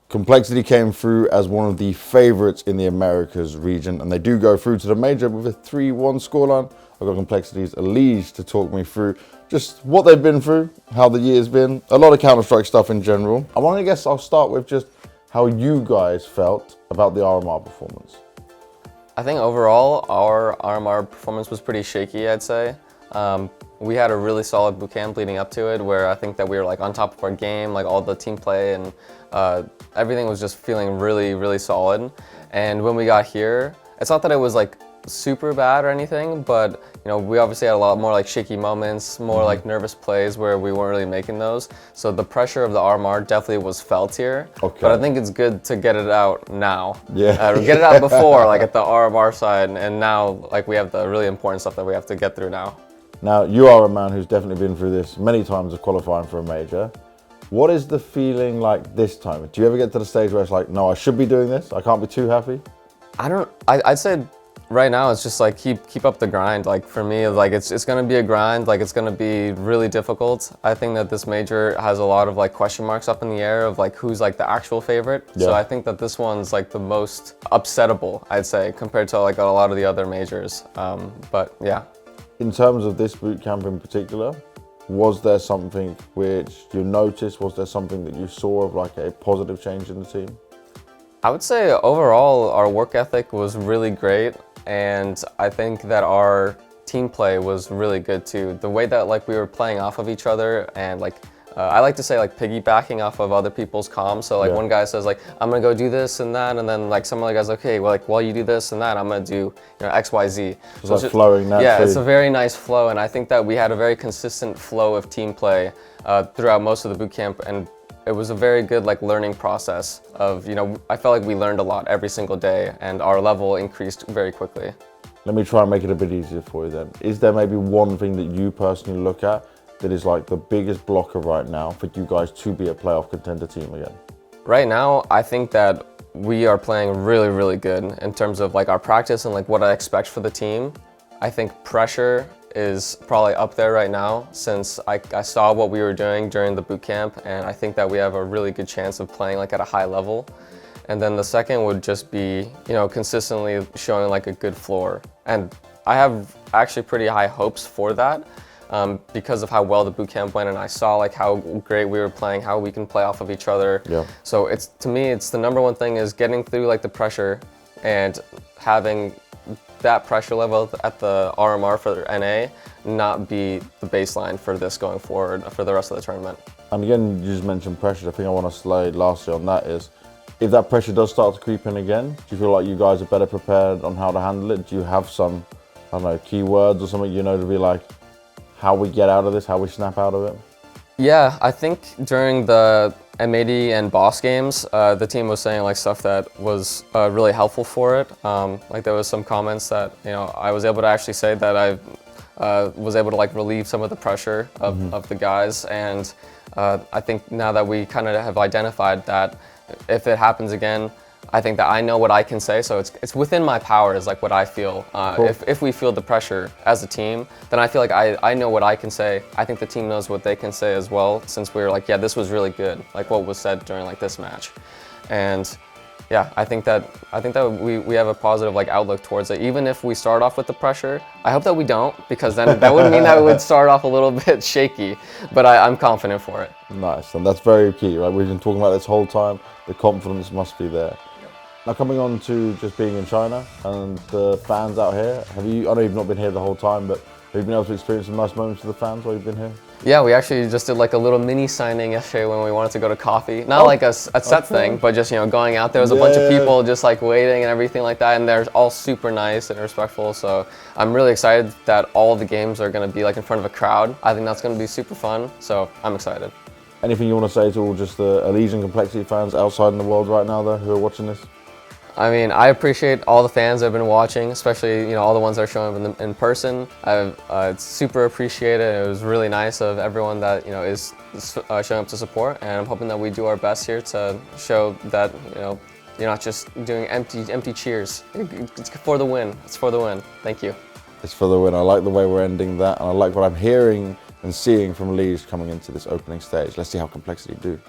Complexity came through as one of the favourites in the Americas region, and they do go through to the major with a 3-1 scoreline. I've got Complexity's EliGE to talk me through just what they've been through, how the year's been, a lot of Counter-Strike stuff in general. I guess I'll start with just how you guys felt about the RMR performance. I think overall our RMR performance was pretty shaky, I'd say. We had a really solid bootcamp leading up to it where I think that we were like on top of our game, like all the team play and everything was just feeling really, really solid. And when we got here, it's not that it was like super bad or anything, but we obviously had a lot more like shaky moments, more like nervous plays where we weren't really making those. So the pressure of the RMR definitely was felt here. Okay. But I think it's good to get it out now. Yeah. Get it out before, like at the RMR side, and now like we have the really important stuff that we have to get through now. Now, you are a man who's definitely been through this many times of qualifying for a major. What is the feeling like this time? Do you ever get to the stage where it's like, no, I should be doing this, I can't be too happy? I'd say right now it's just like keep up the grind. Like for me, like it's gonna be a grind, like it's gonna be really difficult. I think that this major has a lot of like question marks up in the air of like who's like the actual favorite. Yeah. So I think that this one's like the most upsettable, I'd say, compared to like a lot of the other majors. But yeah. In terms of this boot camp in particular, was there something which you noticed? Was there something that you saw of like a positive change in the team? I would say overall our work ethic was really great, and I think that our team play was really good too. The way that like we were playing off of each other and like I like to say like piggybacking off of other people's comms. So like one guy says like, I'm gonna go do this and that, and then like some other guy's like, okay, well like while you do this and that, I'm gonna do X, Y, Z. So it's like flowing naturally. Yeah, it's a very nice flow, and I think that we had a very consistent flow of team play throughout most of the boot camp, and it was a very good like learning process of, I felt like we learned a lot every single day, and our level increased very quickly. Let me try and make it a bit easier for you then. Is there maybe one thing that you personally look at that is like the biggest blocker right now for you guys to be a playoff contender team again? Right now, I think that we are playing really, really good in terms of like our practice and like what I expect for the team. I think pressure is probably up there right now since I saw what we were doing during the boot camp, and I think that we have a really good chance of playing like at a high level. And then the second would just be, consistently showing like a good floor. And I have actually pretty high hopes for that. Because of how well the boot camp went, and I saw like how great we were playing, how we can play off of each other. Yeah. So to me, it's the number one thing is getting through like the pressure and having that pressure level at the RMR for NA not be the baseline for this going forward for the rest of the tournament. And again, you just mentioned pressure. The thing I want to slide lastly on that is, if that pressure does start to creep in again, do you feel like you guys are better prepared on how to handle it? Do you have some, I don't know, keywords or something, to be like, how we get out of this, how we snap out of it? Yeah, I think during the M80 and Boss games, the team was saying like stuff that was really helpful for it. Like there was some comments that I was able to actually say that I was able to like relieve some of the pressure of the guys, and I think now that we kind of have identified that if it happens again, I think that I know what I can say, so it's within my power is like what I feel. Cool. If we feel the pressure as a team, then I feel like I know what I can say. I think the team knows what they can say as well, since we were like, yeah, this was really good, like what was said during like this match. And yeah, I think that we have a positive like outlook towards it. Even if we start off with the pressure, I hope that we don't, because then that would mean that we would start off a little bit shaky, but I'm confident for it. Nice, and that's very key, right? We've been talking about this whole time, the confidence must be there. Now coming on to just being in China and the fans out here, I know you've not been here the whole time, but have you been able to experience some nice moments with the fans while you've been here? Yeah, we actually just did like a little mini signing yesterday when we wanted to go to coffee. Not like a set thing, but just going out there. There was a bunch of people just like waiting and everything like that, and they're all super nice and respectful. So I'm really excited that all the games are going to be like in front of a crowd. I think that's going to be super fun, so I'm excited. Anything you want to say to all just the EliGE and Complexity fans outside in the world right now though, who are watching this? I mean, I appreciate all the fans that have been watching, especially all the ones that are showing up in person. It's super appreciated. It was really nice of everyone that is showing up to support, and I'm hoping that we do our best here to show that you're not just doing empty cheers. It's for the win. It's for the win. Thank you. It's for the win. I like the way we're ending that, and I like what I'm hearing and seeing from EliGE coming into this opening stage. Let's see how Complexity do.